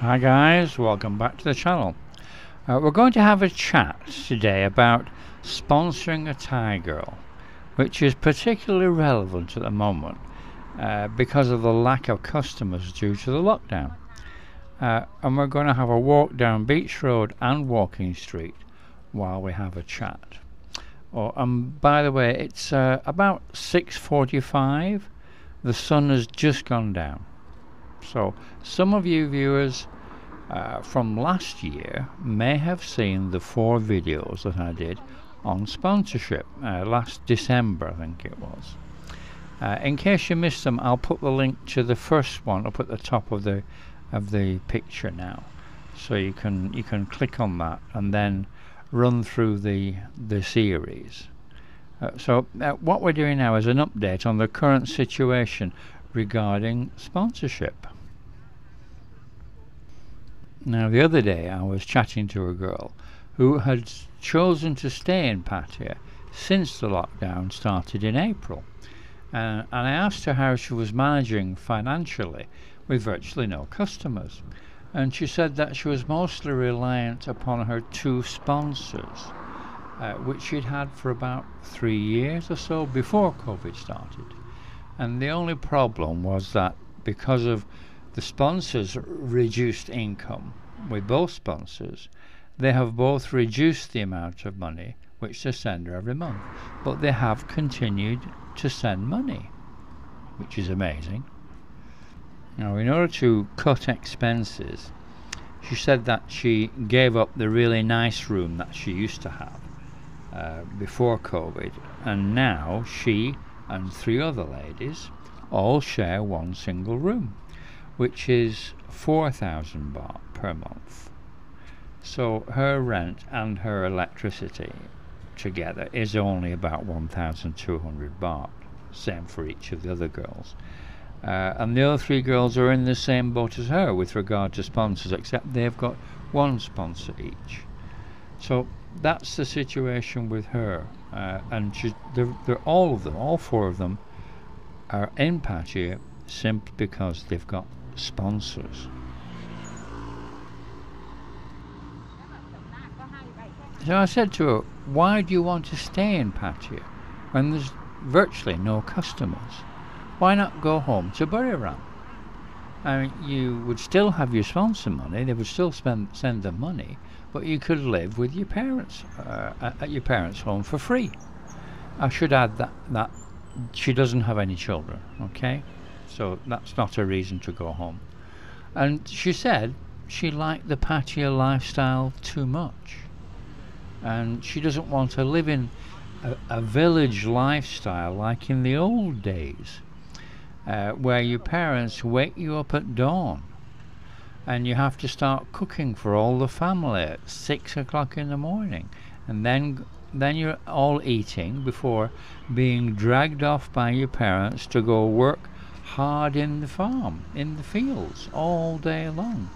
Hi guys, welcome back to the channel. We're going to have a chat today about sponsoring a Thai girl, which is particularly relevant at the moment because of the lack of customers due to the lockdown. And we're going to have a walk down Beach Road and Walking Street while we have a chat. And by the way, it's about 6:45. The sun has just gone down. So some of you viewers from last year may have seen the 4 videos that I did on sponsorship last December, I think it was. In case you missed them, I'll put the link to the first one up at the top of the picture now, so you can click on that and then run through the series. So what we're doing now is an update on the current situation regarding sponsorship. Now, the other day I was chatting to a girl who had chosen to stay in Pattaya since the lockdown started in April, and I asked her how she was managing financially with virtually no customers, and she said that she was mostly reliant upon her 2 sponsors, which she'd had for about 3 years or so before COVID started. And the only problem was that because of the sponsors' reduced income with both sponsors, they have both reduced the amount of money which they send her every month, but they have continued to send money, which is amazing. Now, in order to cut expenses, she said that she gave up the really nice room that she used to have before COVID, and now she and 3 other ladies all share one single room, which is 4,000 baht per month. So her rent and her electricity together is only about 1,200 baht, same for each of the other girls. And the other 3 girls are in the same boat as her with regard to sponsors, except they've got 1 sponsor each. So that's the situation with her, and they're all 4 of them are in Pattaya simply because they've got sponsors. So I said to her, why do you want to stay in Pattaya when there's virtually no customers? Why not go home to Buriram? I mean, you would still have your sponsor money, they would still send the money, but you could live with your parents at your parents' home for free. I should add that she doesn't have any children, okay? So that's not a reason to go home. And she said she liked the Pattaya lifestyle too much, and she doesn't want to live in a village lifestyle like in the old days, where your parents wake you up at dawn and you have to start cooking for all the family at 6 o'clock in the morning, and then you're all eating before being dragged off by your parents to go work hard in the farm, in the fields, all day long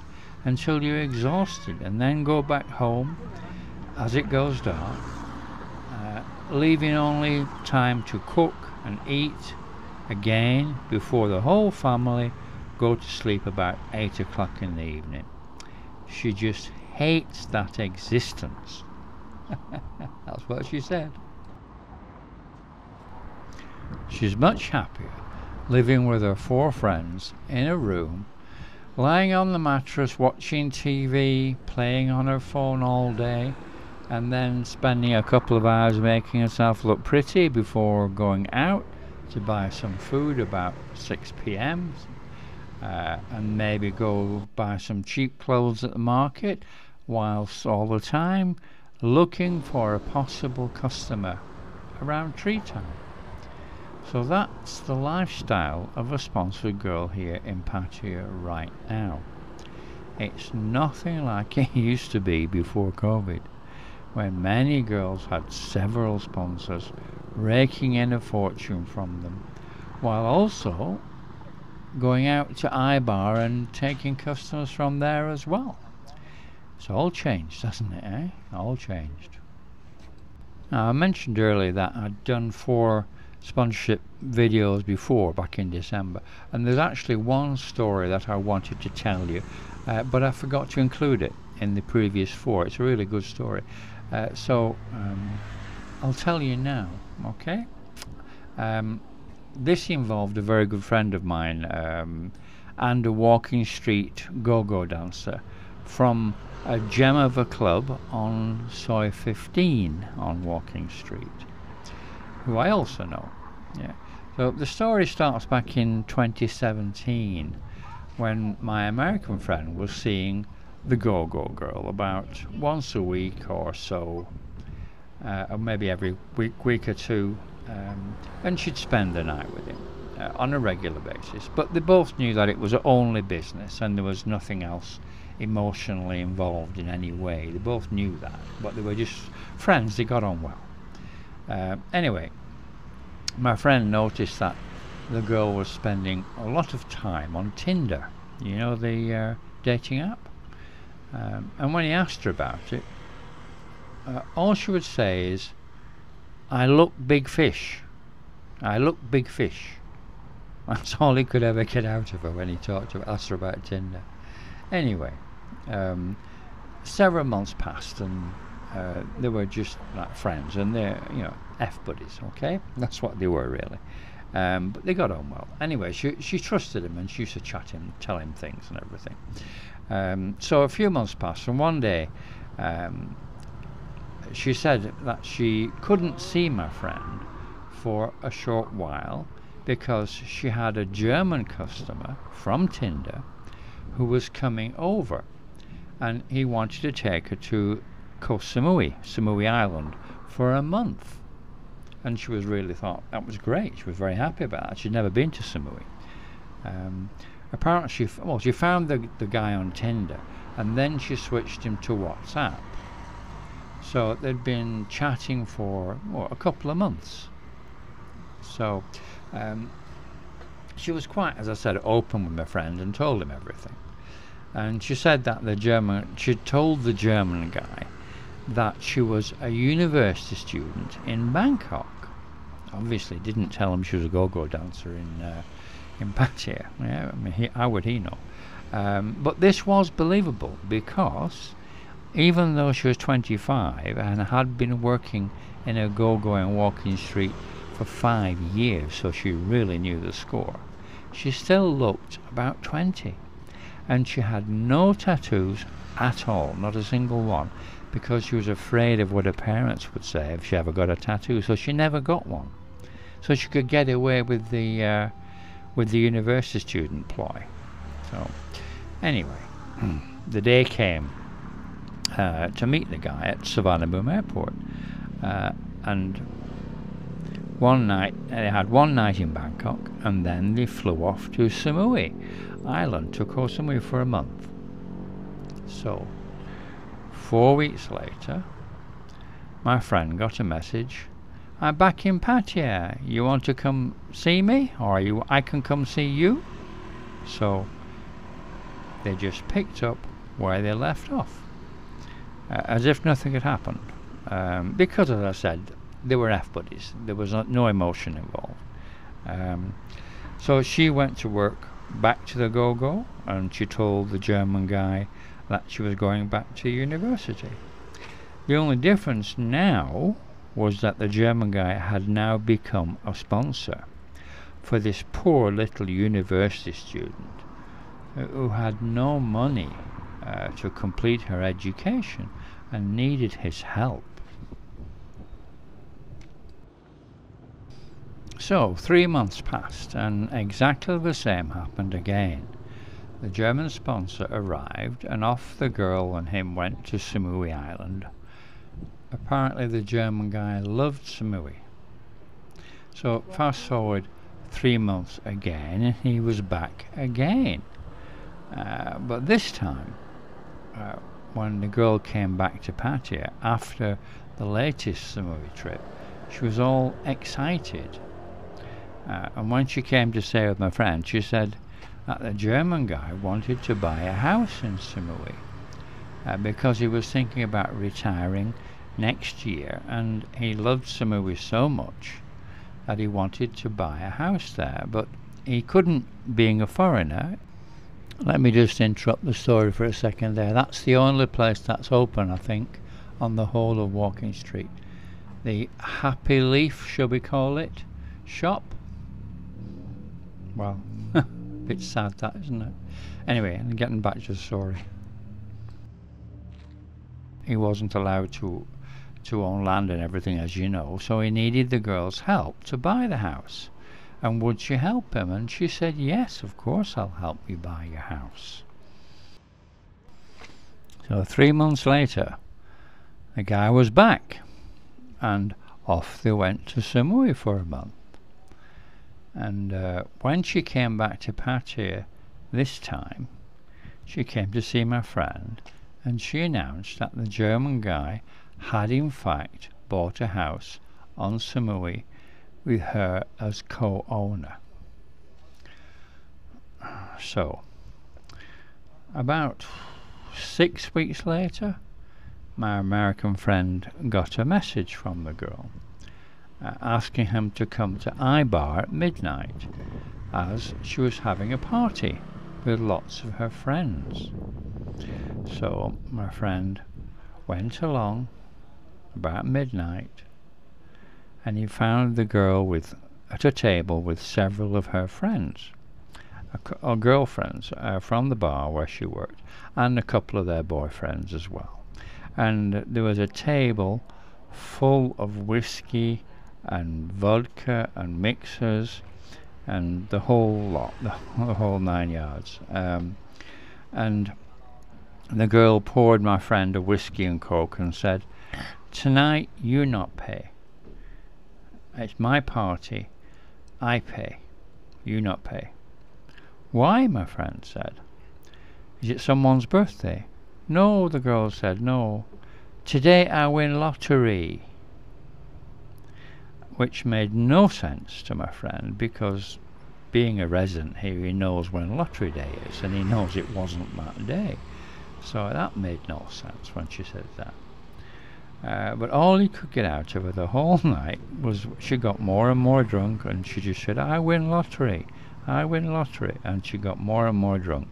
until you're exhausted, and then go back home as it goes dark, leaving only time to cook and eat again before the whole family go to sleep about 8 o'clock in the evening. She just hates that existence. That's what she said. She's much happier living with her 4 friends in a room, lying on the mattress watching TV, playing on her phone all day, and then spending a couple of hours making herself look pretty before going out to buy some food about 6 p.m. And maybe go buy some cheap clothes at the market, whilst all the time looking for a possible customer around tree time. So that's the lifestyle of a sponsored girl here in Pattaya right now. It's nothing like it used to be before COVID, when many girls had several sponsors raking in a fortune from them, while also going out to iBar and taking customers from there as well. It's all changed, hasn't it, eh? All changed. Now, I mentioned earlier that I'd done 4 sponsorship videos before, back in December, and there's actually one story that I wanted to tell you, but I forgot to include it in the previous 4. It's a really good story, so I'll tell you now, okay? This involved a very good friend of mine, and a Walking Street go-go dancer from a gem of a club on Soy 15 on Walking Street, who I also know. Yeah. So the story starts back in 2017, when my American friend was seeing the go-go girl about once a week or so, or maybe every week or two, and she'd spend the night with him on a regular basis. But they both knew that it was only business and there was nothing else emotionally involved in any way. They both knew that, but they were just friends. They got on well. Anyway, my friend noticed that the girl was spending a lot of time on Tinder, you know, the dating app. And when he asked her about it, all she would say is, "I look big fish. I look big fish." That's all he could ever get out of her when he asked her about Tinder. Anyway, several months passed, and they were just like friends, and they're, you know, F-buddies, okay? That's what they were, really. But they got on well. Anyway, she trusted him, and she used to chat him, tell him things and everything. So a few months passed, and one day she said that she couldn't see my friend for a short while because she had a German customer from Tinder who was coming over, and he wanted to take her to Koh Samui, Samui Island, for a month. And she was really thought that was great. She was very happy about that. She'd never been to Samui. Apparently she found the guy on Tinder, and then she switched him to WhatsApp. So they'd been chatting for a couple of months. So she was quite, as I said, open with my friend and told him everything. And she said that she told the German guy that she was a university student in Bangkok. Obviously didn't tell him she was a go-go dancer in Pattaya. Yeah, I mean, how would he know? But this was believable, because even though she was 25 and had been working in a go-go and Walking Street for 5 years, so she really knew the score, she still looked about 20. And she had no tattoos at all, not a single one, because she was afraid of what her parents would say if she ever got a tattoo, so she never got one. So she could get away with the university student ploy. So anyway, the day came to meet the guy at Savannah Airport, and one night they had one night in Bangkok, and then they flew off to Samui Island, to Koh Samui, for a month. So 4 weeks later, my friend got a message: "I'm back in Pattaya. You want to come see me, or I can come see you?" So they just picked up where they left off, as if nothing had happened, because, as I said, they were F-buddies. There was no emotion involved. So she went to work back to the go-go, and she told the German guy that she was going back to university. The only difference now was that the German guy had now become a sponsor for this poor little university student who had no money to complete her education and needed his help. So 3 months passed, and exactly the same happened again. The German sponsor arrived, and off the girl and him went to Samui Island. Apparently the German guy loved Samui. So fast forward 3 months again, and he was back again. But this time, when the girl came back to Pattaya after the latest Samui trip, she was all excited. And when she came to stay with my friend, she said that the German guy wanted to buy a house in Samui because he was thinking about retiring next year, and he loved Samui so much that he wanted to buy a house there, but he couldn't, being a foreigner. Let me just interrupt the story for a second there. That's the only place that's open, I think, on the whole of Walking Street. The Happy Leaf, shall we call it, shop. Well, a bit sad that, isn't it? Anyway, and getting back to the story. He wasn't allowed to own land and everything, as you know, so he needed the girl's help to buy the house. And would she help him? And she said, yes, of course I'll help you buy your house. So 3 months later, the guy was back, and off they went to Samui for a month. And when she came back to Pattaya this time, she came to see my friend, and she announced that the German guy had in fact bought a house on Samui with her as co-owner. So, about 6 weeks later, my American friend got a message from the girl asking him to come to iBar at midnight, as she was having a party with lots of her friends. So my friend went along about midnight, and he found the girl at a table with several of her friends, or girlfriends from the bar where she worked, and a couple of their boyfriends as well. And there was a table full of whiskey and vodka and mixers and the whole lot, the whole 9 yards. And the girl poured my friend a whiskey and coke and said, "Tonight you not pay. It's my party. I pay. You not pay." "Why?" my friend said. "Is it someone's birthday?" "No," the girl said, "no. Today I win lottery." Which made no sense to my friend, because being a resident here, he knows when lottery day is, and he knows it wasn't that day. So that made no sense when she said that. But all he could get out of her the whole night was she got more and more drunk, and she just said, "I win lottery, I win lottery," and she got more and more drunk.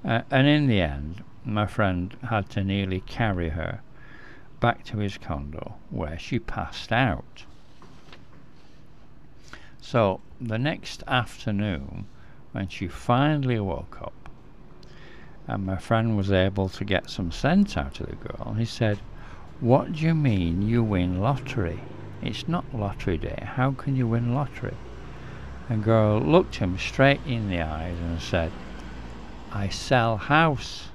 And in the end, my friend had to nearly carry her back to his condo, where she passed out. So the next afternoon, when she finally woke up, and my friend was able to get some sense out of the girl, he said, "What do you mean you win lottery? It's not lottery day. How can you win lottery?" The girl looked him straight in the eyes and said, "I sell house.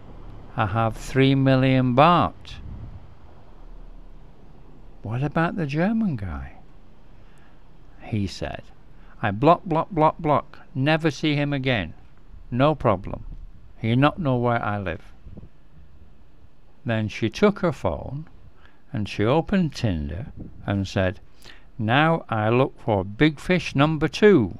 I have 3 million baht." "What about the German guy?" He said, "I block, never see him again. No problem. He not know where I live." Then she took her phone and she opened Tinder and said, "Now I look for big fish number 2.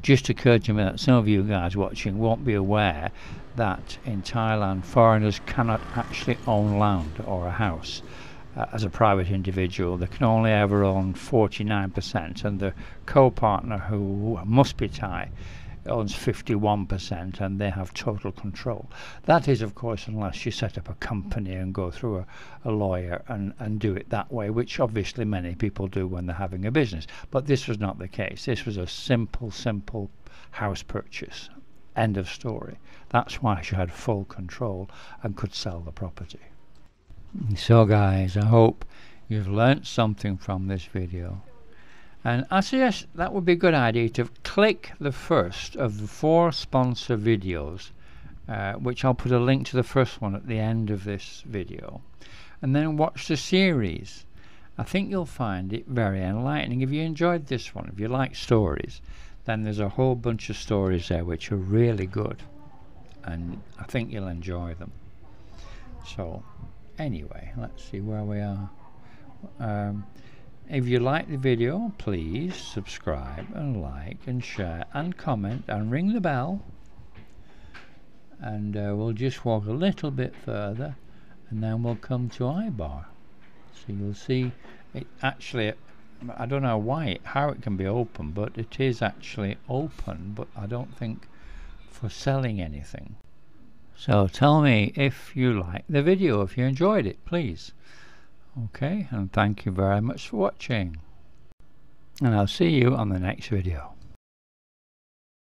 Just occurred to me that some of you guys watching won't be aware that in Thailand foreigners cannot actually own land or a house. As a private individual, they can only ever own 49%, and the co-partner, who must be Thai, owns 51%, and they have total control. That is, of course, unless you set up a company and go through a lawyer and do it that way, which obviously many people do when they're having a business. But this was not the case. This was a simple house purchase. End of story. That's why she had full control and could sell the property. So guys, I hope you've learnt something from this video, and I suggest that would be a good idea to click the first of the 4 sponsor videos, which I'll put a link to the first one at the end of this video, and then watch the series. I think you'll find it very enlightening. If you enjoyed this one, if you like stories, then there's a whole bunch of stories there which are really good, and I think you'll enjoy them. So anyway, let's see where we are. If you like the video, please subscribe and like and share and comment and ring the bell, and we'll just walk a little bit further and then we'll come to iBar. So you'll see it actually, I don't know how it can be open, but it is actually open, but I don't think for selling anything. So tell me if you liked the video, if you enjoyed it, please. Okay, and thank you very much for watching, and I'll see you on the next video.